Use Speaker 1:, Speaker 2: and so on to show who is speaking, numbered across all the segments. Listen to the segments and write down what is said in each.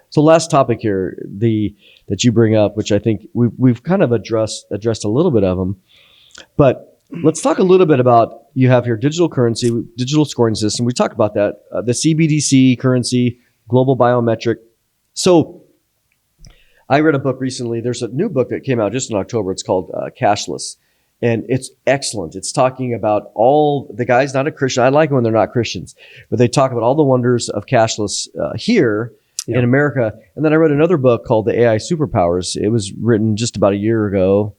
Speaker 1: So last topic here, that you bring up, which I think we've kind of addressed a little bit of them, but let's talk a little bit about, you have your digital currency, digital scoring system. We talked about that, the CBDC currency, global biometric. So I read a book recently. There's a new book that came out just in October. It's called Cashless. And it's excellent. It's talking about all, the guy's not a Christian. I like it when they're not Christians, but they talk about all the wonders of cashless here in America. And then I read another book called The AI Superpowers. It was written just about a year ago,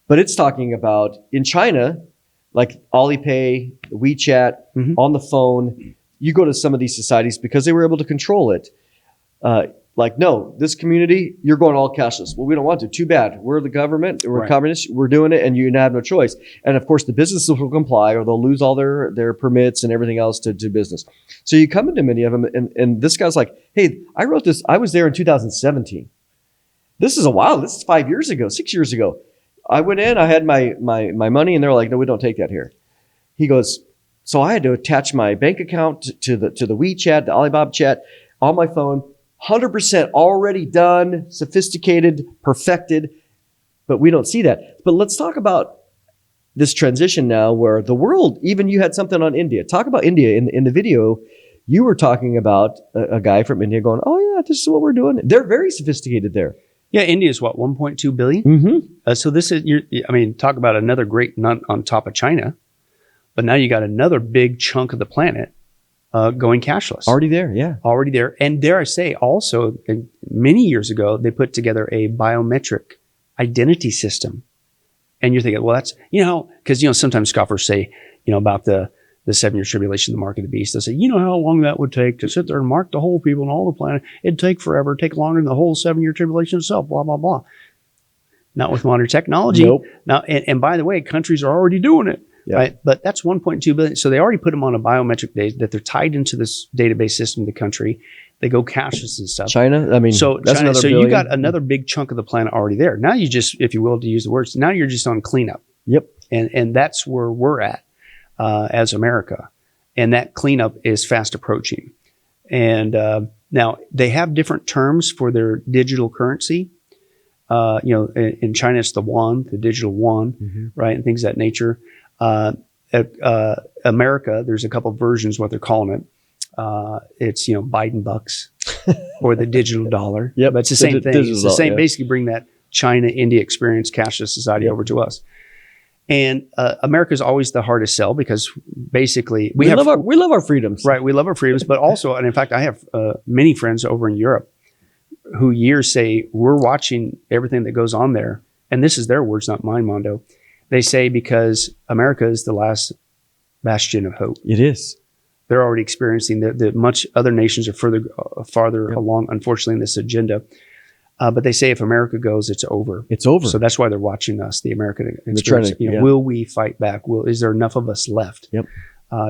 Speaker 1: but it's talking about in China, like Alipay, WeChat, on the phone. You go to some of these societies because they were able to control it. Like, no, this community, you're going all cashless. Well, we don't want to. Too bad. We're the government. We're communists. We're doing it, and you have no choice. And of course, the businesses will comply, or they'll lose all their permits and everything else to do business. So you come into many of them, and this guy's like, hey, I wrote this. I was there in 2017. This is a while. This is 5 years ago, 6 years ago. I went in. I had my money, and they're like, no, we don't take that here. He goes, so I had to attach my bank account to the WeChat, the Alibaba chat, on my phone. 100% already done, sophisticated, perfected, but we don't see that. But let's talk about this transition now where the world, even you had something on India. Talk about India. In the video, you were talking about a guy from India going, oh yeah, this is what we're doing. They're very sophisticated there.
Speaker 2: Yeah, India is what, 1.2 billion? So this is, talk about another great nut on top of China, but now you got another big chunk of the planet going cashless.
Speaker 1: Already there, yeah.
Speaker 2: Already there. And dare I say, also, many years ago, they put together a biometric identity system. And you're thinking, well, that's, because, sometimes scoffers say, about the 7-year tribulation, the mark of the beast. They say, how long that would take to sit there and mark the whole people and all the planet. It'd take forever, take longer than the whole 7-year tribulation itself, blah, blah, blah. Not with modern technology.
Speaker 1: Nope.
Speaker 2: Now, and by the way, countries are already doing it. Yeah. Right. But that's 1.2 billion. So they already put them on a biometric base that they're tied into this database system of the country. They go cashless and stuff.
Speaker 1: China, that's
Speaker 2: China,
Speaker 1: another
Speaker 2: so
Speaker 1: billion.
Speaker 2: You got another big chunk of the planet already there. Now you just, if you will, to use the words, now you're just on cleanup.
Speaker 1: Yep.
Speaker 2: And that's where we're at as America. And that cleanup is fast approaching. And now they have different terms for their digital currency. In China, it's the yuan, the digital yuan, right? And things of that nature. America, there's a couple of versions what they're calling it. It's Biden bucks or the digital dollar.
Speaker 1: Yeah,
Speaker 2: but it's the same thing. It's the same. Basically, bring that China India experience cashless society over to us. And America's always the hardest sell because basically we love
Speaker 1: our freedoms.
Speaker 2: Right, we love our freedoms, but also, and in fact, I have many friends over in Europe who years say we're watching everything that goes on there, and this is their words, not mine, Mondo. They say because America is the last bastion of hope.
Speaker 1: It is.
Speaker 2: They're already experiencing that much other nations are farther along, unfortunately, in this agenda. But they say if America goes, it's over.
Speaker 1: It's over.
Speaker 2: So that's why they're watching us, the American experience. Will we fight back? Is there enough of us left?
Speaker 1: Yep.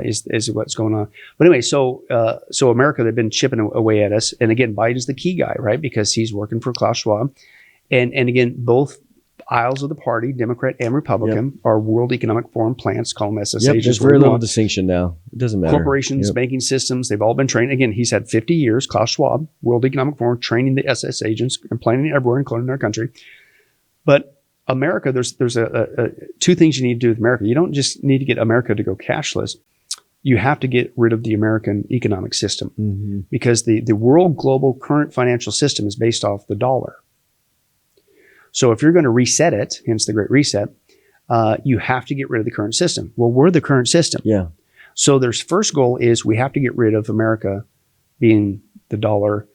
Speaker 2: Is what's going on. But anyway, so America, they've been chipping away at us. And again, Biden's the key guy, right? Because he's working for Klaus Schwab. And again, both aisles of the party, Democrat and Republican, are World Economic Forum plants, call them SSAs.
Speaker 1: There's very little distinction now. It doesn't matter.
Speaker 2: Corporations, banking systems, they've all been trained. Again, he's had 50 years, Klaus Schwab, World Economic Forum, training the SS agents and planning everywhere, including our country. But America, there's two things you need to do with America. You don't just need to get America to go cashless. You have to get rid of the American economic system because the world global current financial system is based off the dollar. So if you're going to reset it, hence the Great Reset, you have to get rid of the current system. Well, we're the current system.
Speaker 1: Yeah.
Speaker 2: So their first goal is we have to get rid of America being the dollar.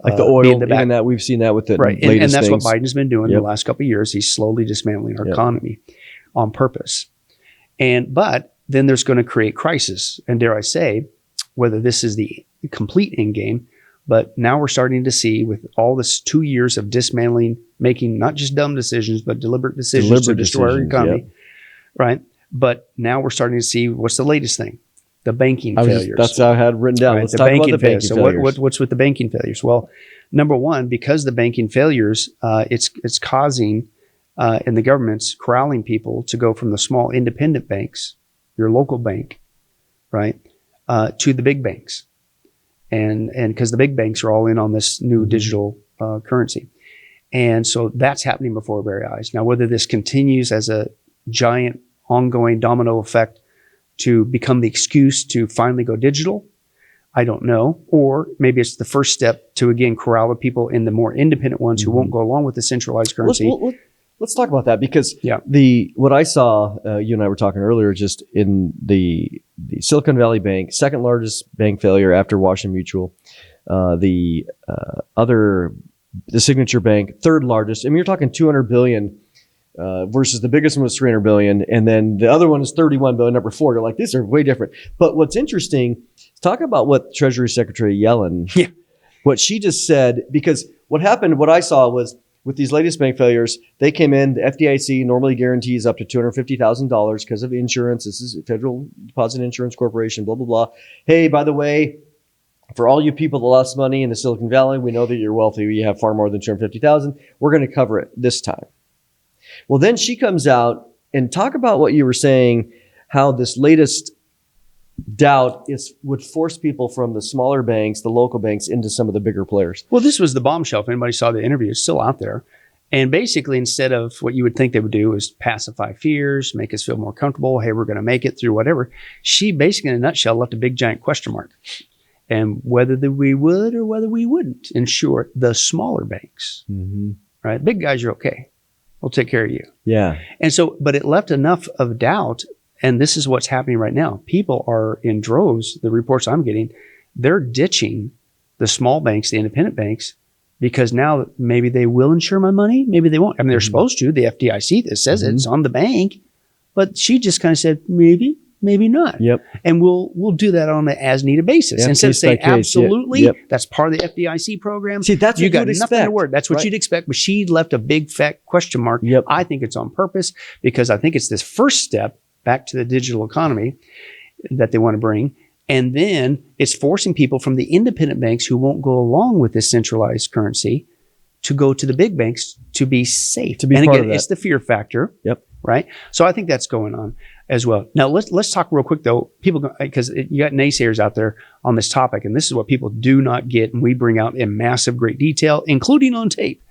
Speaker 1: Like the oil, even that we've seen that with the latest
Speaker 2: and that's
Speaker 1: things.
Speaker 2: what Biden's been doing the last couple of years. He's slowly dismantling our economy on purpose. But then there's going to create crisis. And dare I say, whether this is the complete end game, but now we're starting to see with all this 2 years of dismantling, making not just dumb decisions, but deliberate decisions to destroy our economy, right? But now we're starting to see what's the latest thing? The banking failures.
Speaker 1: That's how I had written down.
Speaker 2: Right?
Speaker 1: Let's talk about the banking failures.
Speaker 2: So what's with the banking failures? Well, number one, because the banking failures, it's causing, and the government's corralling people to go from the small independent banks, your local bank, right, to the big banks. and because the big banks are all in on this new digital currency. And so that's happening before our very eyes. Now, whether this continues as a giant ongoing domino effect to become the excuse to finally go digital, I don't know. Or maybe it's the first step to, again, corral the people in the more independent ones who won't go along with the centralized currency.
Speaker 1: Let's talk about that, because
Speaker 2: Yeah.
Speaker 1: what I saw, you and I were talking earlier, just in the Silicon Valley Bank, second largest bank failure after Washington Mutual, the Signature Bank, third largest. I mean, you're talking 200 billion versus the biggest one was 300 billion, and then the other one is 31 billion, number 4. You're like, these are way different. But what's interesting, talk about what Treasury Secretary Yellen, what she just said, because what happened, what I saw was, with these latest bank failures, they came in, the FDIC normally guarantees up to $250,000 because of insurance. This is Federal Deposit Insurance Corporation, blah, blah, blah. Hey, by the way, for all you people that lost money in the Silicon Valley, we know that you're wealthy. You have far more than $250,000. We're going to cover it this time. Well, then she comes out and talk about what you were saying, how this latest doubt would force people from the smaller banks, the local banks, into some of the bigger players.
Speaker 2: Well, this was the bombshell. If anybody saw the interview, it's still out there. And basically, instead of what you would think they would do is pacify fears, make us feel more comfortable, hey, we're going to make it through whatever, she basically, in a nutshell, left a big giant question mark. And whether we would or whether we wouldn't insure the smaller banks, right? Big guys are okay. We'll take care of you.
Speaker 1: Yeah.
Speaker 2: And so, but it left enough of doubt. And this is what's happening right now. People are in droves, the reports I'm getting, they're ditching the small banks, the independent banks, because now maybe they will insure my money, maybe they won't. I mean, they're supposed to. The FDIC that says it's on the bank. But she just kind of said, maybe, maybe not.
Speaker 1: Yep.
Speaker 2: And we'll do that on an as-needed basis.
Speaker 1: Yep.
Speaker 2: Instead of saying absolutely,
Speaker 1: Yep.
Speaker 2: that's part of the FDIC program.
Speaker 1: See, that's
Speaker 2: you
Speaker 1: what
Speaker 2: got
Speaker 1: you'd
Speaker 2: nothing
Speaker 1: expect,
Speaker 2: to worry. That's what you'd expect. But she left a big fat question mark.
Speaker 1: Yep.
Speaker 2: I think it's on purpose, because I think it's this first step back to the digital economy that they want to bring. And then it's forcing people from the independent banks who won't go along with this centralized currency to go to the big banks to be safe.
Speaker 1: To be
Speaker 2: and
Speaker 1: part
Speaker 2: again,
Speaker 1: of that.
Speaker 2: it's the fear factor.
Speaker 1: Yep.
Speaker 2: Right. So I think that's going on as well. Now let's talk real quick though, people, because you got naysayers out there on this topic, and this is what people do not get, and we bring out in massive great detail, including on tape.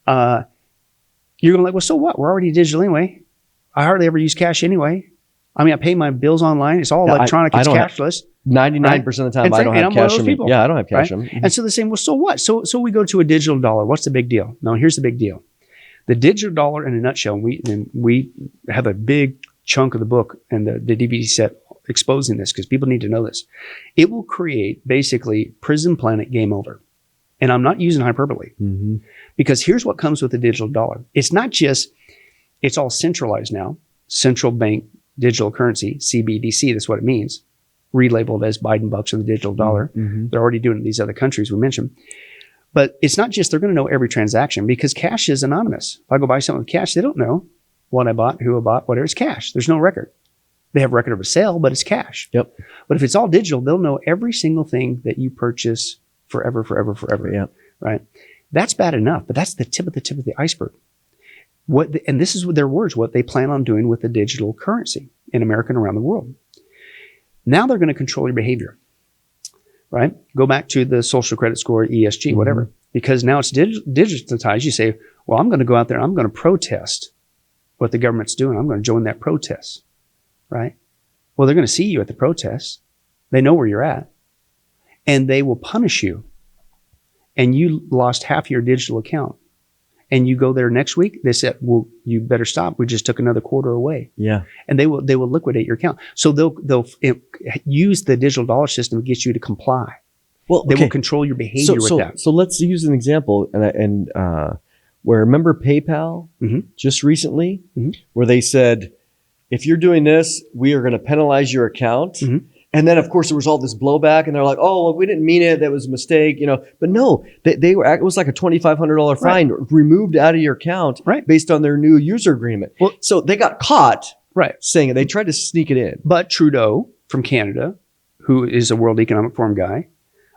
Speaker 2: You're going like, well, so what? We're already digital anyway. I hardly ever use cash anyway. I mean, I pay my bills online. It's all electronic. It's cashless.
Speaker 1: 99% of the time, I don't have cash on me. Yeah, I don't have cash on me.
Speaker 2: And so they're saying, well, so what? So we go to a digital dollar. What's the big deal? No, here's the big deal. The digital dollar, in a nutshell, and we have a big chunk of the book and the DVD set exposing this, because people need to know this. It will create basically prison planet game over. And I'm not using hyperbole, because here's what comes with the digital dollar. It's not just, it's all centralized now. Central bank digital currency, CBDC, that's what it means. Relabeled as Biden bucks or the digital dollar. They're already doing it in these other countries we mentioned. But it's not just they're going to know every transaction, because cash is anonymous. If I go buy something with cash, they don't know what I bought, who I bought, whatever. It's cash. There's no record. They have record of a sale, but it's cash.
Speaker 1: Yep.
Speaker 2: But if it's all digital, they'll know every single thing that you purchase forever.
Speaker 1: Yep.
Speaker 2: Right? That's bad enough, but that's the tip of the iceberg. And this is their words, what they plan on doing with the digital currency in America and around the world. Now they're going to control your behavior, right? Go back to the social credit score, ESG, whatever, because now it's digitized. You say, well, I'm going to go out there and I'm going to protest what the government's doing. I'm going to join that protest, right? Well, they're going to see you at the protest. They know where you're at, and they will punish you. And you lost half your digital account. And you go there next week, they said, well, you better stop. We just took another quarter away.
Speaker 1: Yeah.
Speaker 2: And they will liquidate your account. So they'll use the digital dollar system to get you to comply.
Speaker 1: Well,
Speaker 2: they will control your behavior with that.
Speaker 1: So let's use an example, and where, remember PayPal just recently, where they said, if you're doing this, we are going to penalize your account. And then, of course, there was all this blowback, and they're like, "Oh, well, we didn't mean it. That was a mistake, you know." But no, they were. It was like a $2,500 fine removed out of your account based on their new user agreement. Well, so they got caught saying it. They tried to sneak it in.
Speaker 2: But Trudeau from Canada, who is a World Economic Forum guy,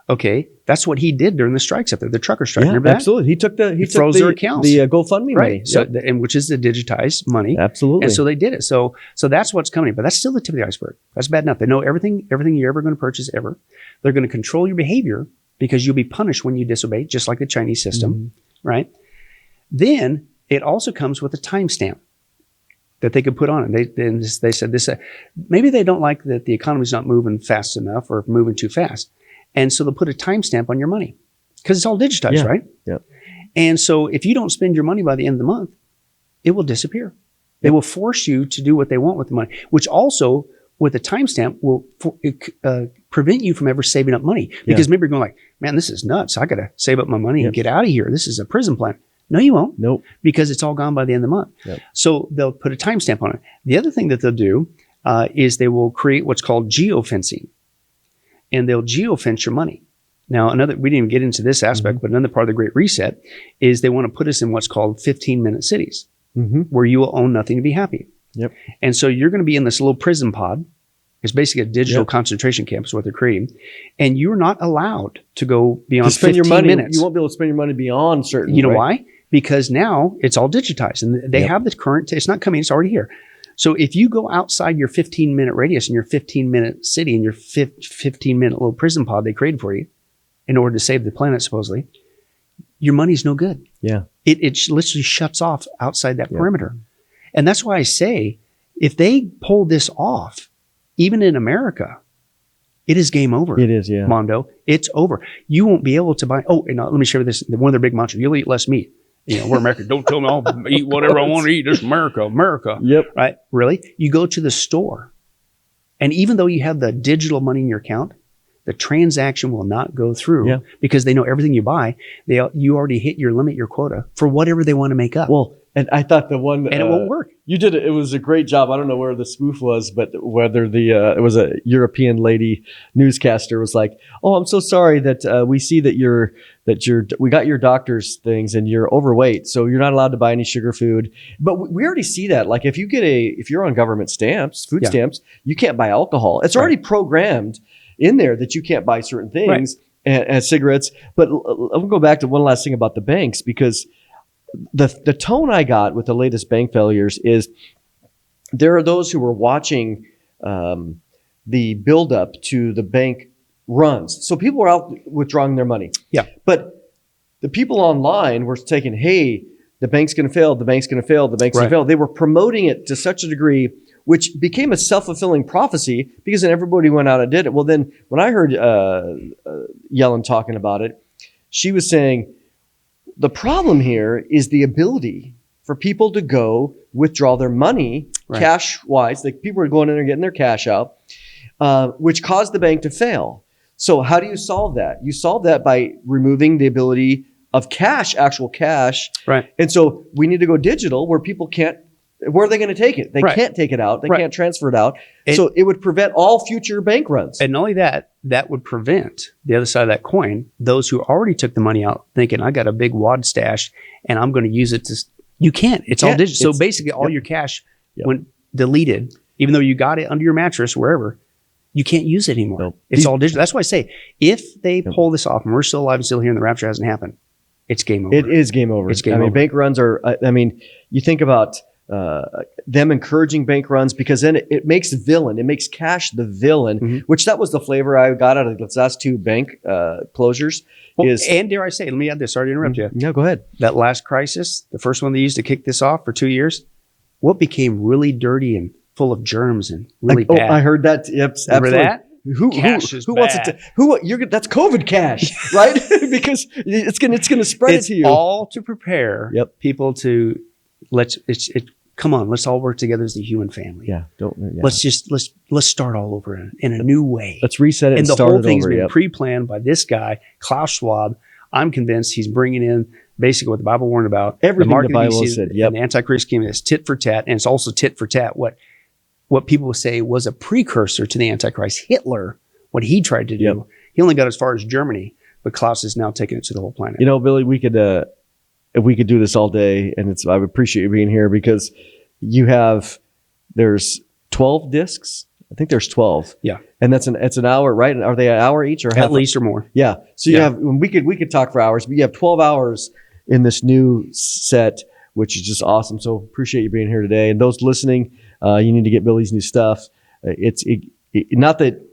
Speaker 2: Okay, that's what he did during the strikes up there, the trucker strike.
Speaker 1: Yeah,
Speaker 2: Remember that?
Speaker 1: absolutely. He took
Speaker 2: froze their accounts.
Speaker 1: the GoFundMe
Speaker 2: Right.
Speaker 1: money.
Speaker 2: So,
Speaker 1: Yep.
Speaker 2: and which is the digitized money.
Speaker 1: Absolutely.
Speaker 2: And so they did it. So that's what's coming. But that's still the tip of the iceberg. That's bad enough. They know everything you're ever going to purchase ever. They're going to control your behavior because you'll be punished when you disobey, just like the Chinese system, right? Then it also comes with a timestamp that they could put on it. They said this. Maybe they don't like that the economy's not moving fast enough or moving too fast, and so they'll put a timestamp on your money because it's all digitized, right?
Speaker 1: Yeah.
Speaker 2: And so if you don't spend your money by the end of the month, it will disappear. They will force you to do what they want with the money, which also with a timestamp will prevent you from ever saving up money. Because maybe you're going like, man, this is nuts. I got to save up my money and get out of here. This is a prison plan. No, you won't.
Speaker 1: Nope.
Speaker 2: Because it's all gone by the end of the month.
Speaker 1: Yep.
Speaker 2: So they'll put a timestamp on it. The other thing that they'll do is they will create what's called geofencing. And they'll geofence your money. Now, we didn't even get into this aspect, but another part of the Great Reset is they want to put us in what's called 15-minute cities, where you will own nothing to be happy.
Speaker 1: Yep.
Speaker 2: And so you're going to be in this little prison pod. It's basically a digital concentration camp is what they're creating. And you're not allowed to go beyond 15 minutes.
Speaker 1: You won't be able to spend your money beyond certain.
Speaker 2: You know why? Because now it's all digitized. And they have the current, it's not coming, it's already here. So if you go outside your 15-minute radius in your 15-minute city, in your 15-minute little prison pod they created for you, in order to save the planet, supposedly, your money's no good.
Speaker 1: Yeah.
Speaker 2: It literally shuts off outside that perimeter. And that's why I say, if they pull this off, even in America, it is game over.
Speaker 1: It is, yeah.
Speaker 2: Mondo, it's over. You won't be able to buy, and let me share this. One of their big mantras, you'll eat less meat. We're America. Don't tell me I'll eat whatever I want to eat. This is America, America.
Speaker 1: Yep.
Speaker 2: Right? Really? You go to the store, and even though you have the digital money in your account, the transaction will not go through because they know everything you buy. You already hit your limit, your quota for whatever they want to make up.
Speaker 1: Well, and I thought the one
Speaker 2: and it won't work.
Speaker 1: You did it. It was a great job. I don't know where the spoof was, but whether it was a European lady newscaster was like, "Oh, I'm so sorry that we see that we got your doctor's things and you're overweight, so you're not allowed to buy any sugar food." But we already see that. Like if you're on government stamps, food stamps, you can't buy alcohol. It's already programmed in there that you can't buy certain things and cigarettes. But I'll go back to one last thing about the banks, because the tone I got with the latest bank failures is there are those who were watching the buildup to the bank runs. So people were out withdrawing their money. Yeah. But the people online were taking, hey, the bank's going to fail, the bank's going to fail, the bank's going to fail. They were promoting it to such a degree, which became a self-fulfilling prophecy, because then everybody went out and did it. Well, then when I heard Yellen talking about it, she was saying, the problem here is the ability for people to go withdraw their money cash-wise. Like people are going in there getting their cash out, which caused the bank to fail. So how do you solve that? You solve that by removing the ability of cash, actual cash. Right. And so we need to go digital, where people can't. Where are they going to take it? They can't take it out. They can't transfer it out. So it would prevent all future bank runs.
Speaker 2: And not only that, that would prevent the other side of that coin, those who already took the money out thinking, I got a big wad stash and I'm going to use it to. You can't. It's all digital. So basically all your cash went deleted, even though you got it under your mattress, wherever. You can't use it anymore. Nope. It's all digital. That's why I say, if they pull this off and we're still alive and still here and the rapture hasn't happened, it's game over.
Speaker 1: It is game over.
Speaker 2: It's game over.
Speaker 1: I mean, bank runs are, you think about them encouraging bank runs, because then it makes cash the villain, which that was the flavor I got out of the last two bank closures.
Speaker 2: And dare I say, let me add this, sorry to interrupt you.
Speaker 1: No, go ahead.
Speaker 2: That last crisis, the first one they used to kick this off for 2 years, what became really dirty and full of germs and really bad.
Speaker 1: Oh, I heard that. Yep,
Speaker 2: remember
Speaker 1: absolutely.
Speaker 2: that?
Speaker 1: Who wants it to? That's COVID cash, right? Because it's gonna spread it to you.
Speaker 2: All to prepare people to come on, let's all work together as the human family. Let's start all over in a new way.
Speaker 1: Let's reset it and
Speaker 2: start it over. And the whole thing's been pre-planned by this guy, Klaus Schwab. I'm convinced he's bringing in basically what the Bible warned about.
Speaker 1: Everything the Bible said.
Speaker 2: And the Antichrist came as tit for tat, and it's also tit for tat. What people will say was a precursor to the Antichrist, Hitler, what he tried to do. He only got as far as Germany, but Klaus is now taking it to the whole planet.
Speaker 1: You know, Billy, we could do this all day, and I appreciate you being here, because there's 12 discs I think there's 12.
Speaker 2: Yeah.
Speaker 1: And it's an hour, right? Are they an hour each or half?
Speaker 2: At least or more.
Speaker 1: Yeah. So you have, we could talk for hours, but you have 12 hours in this new set, which is just awesome. So appreciate you being here today. And those listening, you need to get Billy's new stuff. Not that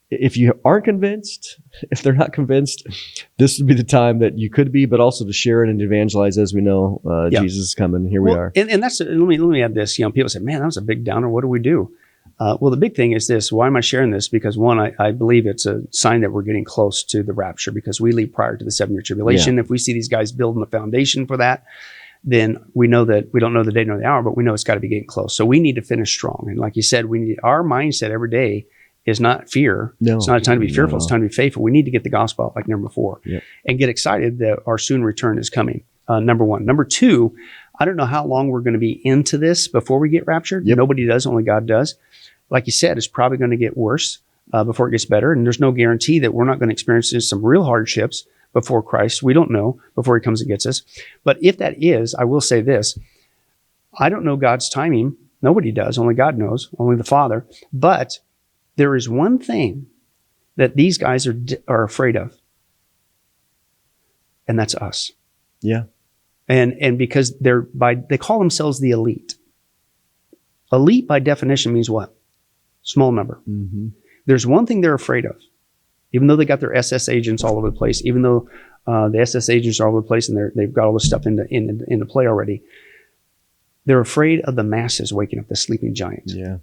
Speaker 1: if you aren't convinced, if they're not convinced, this would be the time that you could be, but also to share it and evangelize, as we know, Jesus is coming. Here we are.
Speaker 2: And that's, let me add this. People say, man, that was a big downer. What do we do? Well, the big thing is this. Why am I sharing this? Because one, I believe it's a sign that we're getting close to the rapture, because we leave prior to the 7-year tribulation. If we see these guys building the foundation for that, then we know that we don't know the day nor the hour, but we know it's got to be getting close. So we need to finish strong. And like you said, our mindset every day is not fear. No, it's not a time to be fearful. It's time to be faithful. We need to get the gospel out like never before and get excited that our soon return is coming. Number one. Number two, I don't know how long we're going to be into this before we get raptured. Nobody does, only God does. Like you said, it's probably going to get worse before it gets better. And there's no guarantee that we're not going to experience some real hardships before Christ. We don't know before he comes and gets us. But if that is, I will say this. I don't know God's timing. Nobody does. Only God knows. Only the Father. But there is one thing that these guys are afraid of. And that's us.
Speaker 1: Yeah.
Speaker 2: And because they call themselves the elite. Elite by definition means what? Small number. Mm-hmm. There's one thing they're afraid of. Even though they got their SS agents all over the place, even though the SS agents are all over the place and they've got all this stuff into play already, they're afraid of the masses waking up the sleeping giant.
Speaker 1: Yeah.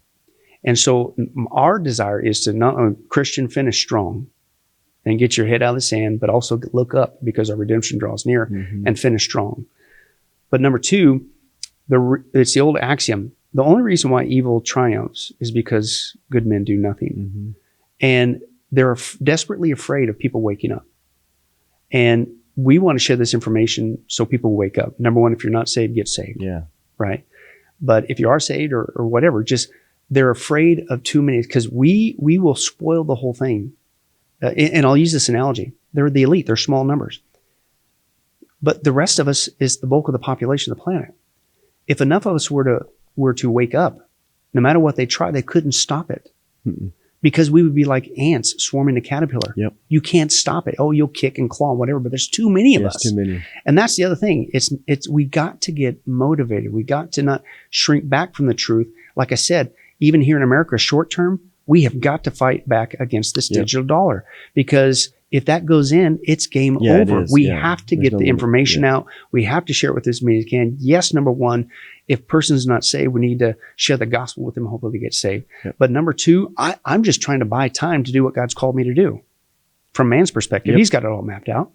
Speaker 2: And so our desire is to not only Christian finish strong and get your head out of the sand, but also look up because our redemption draws near and finish strong. But number two, it's the old axiom. The only reason why evil triumphs is because good men do nothing. And they're desperately afraid of people waking up. And we want to share this information so people wake up. Number one, if you're not saved, get saved.
Speaker 1: Yeah.
Speaker 2: Right. But if you are saved or whatever, just they're afraid of too many, because we will spoil the whole thing. And I'll use this analogy. They're the elite. They're small numbers. But the rest of us is the bulk of the population of the planet. If enough of us were to wake up, no matter what they try, they couldn't stop it. Because we would be like ants swarming a caterpillar. Yep. You can't stop it. Oh, you'll kick and claw, whatever, but there's too many of us.
Speaker 1: Too many.
Speaker 2: And that's the other thing. We got to get motivated. We got to not shrink back from the truth. Like I said, even here in America, short term, we have got to fight back against this digital dollar, because if that goes in, it's game over. We have to get the information out. We have to share it with as many as we can. Yes, number one, if person's not saved, we need to share the gospel with them, hopefully they get saved. But number two, I'm just trying to buy time to do what God's called me to do. From man's perspective, he's got it all mapped out.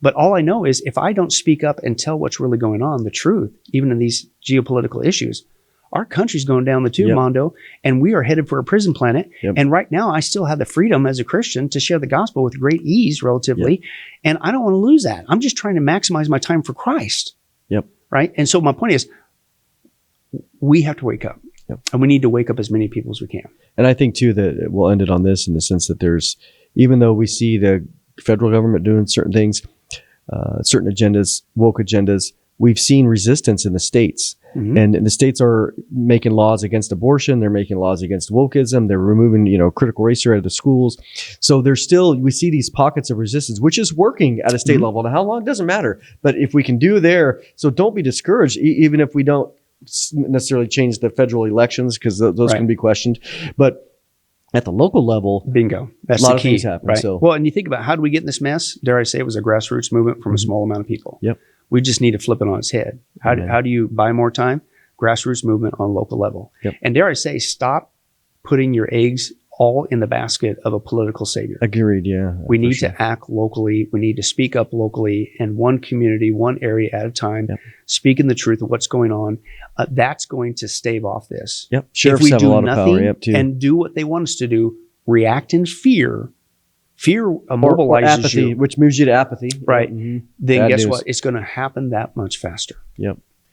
Speaker 2: But all I know is if I don't speak up and tell what's really going on, the truth, even in these geopolitical issues, our country's going down the tube, Mondo, and we are headed for a prison planet. And right now, I still have the freedom as a Christian to share the gospel with great ease, relatively. And I don't want to lose that. I'm just trying to maximize my time for Christ. Right? And so my point is, we have to wake up. And we need to wake up as many people as we can.
Speaker 1: And I think, too, that we'll end it on this in the sense that even though we see the federal government doing certain things, certain agendas, woke agendas, we've seen resistance in the states. And the states are making laws against abortion. They're making laws against wokeism. They're removing, critical race theory out of the schools. So we see these pockets of resistance, which is working at a state level. Now, how long? Doesn't matter. But if we can do there, so don't be discouraged, even if we don't necessarily change the federal elections, because those can be questioned. But at the local level,
Speaker 2: bingo. That's
Speaker 1: a lot
Speaker 2: the
Speaker 1: of
Speaker 2: key,
Speaker 1: things happen.
Speaker 2: Right?
Speaker 1: So,
Speaker 2: well, and you think about how do we get in this mess? Dare I say it was a grassroots movement from a small amount of people. We just need to flip it on its head. How do you buy more time? Grassroots movement on local level. And dare I say, stop putting your eggs all in the basket of a political savior.
Speaker 1: Agreed, yeah.
Speaker 2: We need to act locally. We need to speak up locally in one community, one area at a time, speaking the truth of what's going on. That's going to stave off this.
Speaker 1: Sheriffs have a lot of power. Too.
Speaker 2: And do what they want us to do, react in fear. Fear immobilizes
Speaker 1: or apathy,
Speaker 2: you.
Speaker 1: Which moves you to apathy.
Speaker 2: Right. Then guess what? It's going to happen that much faster.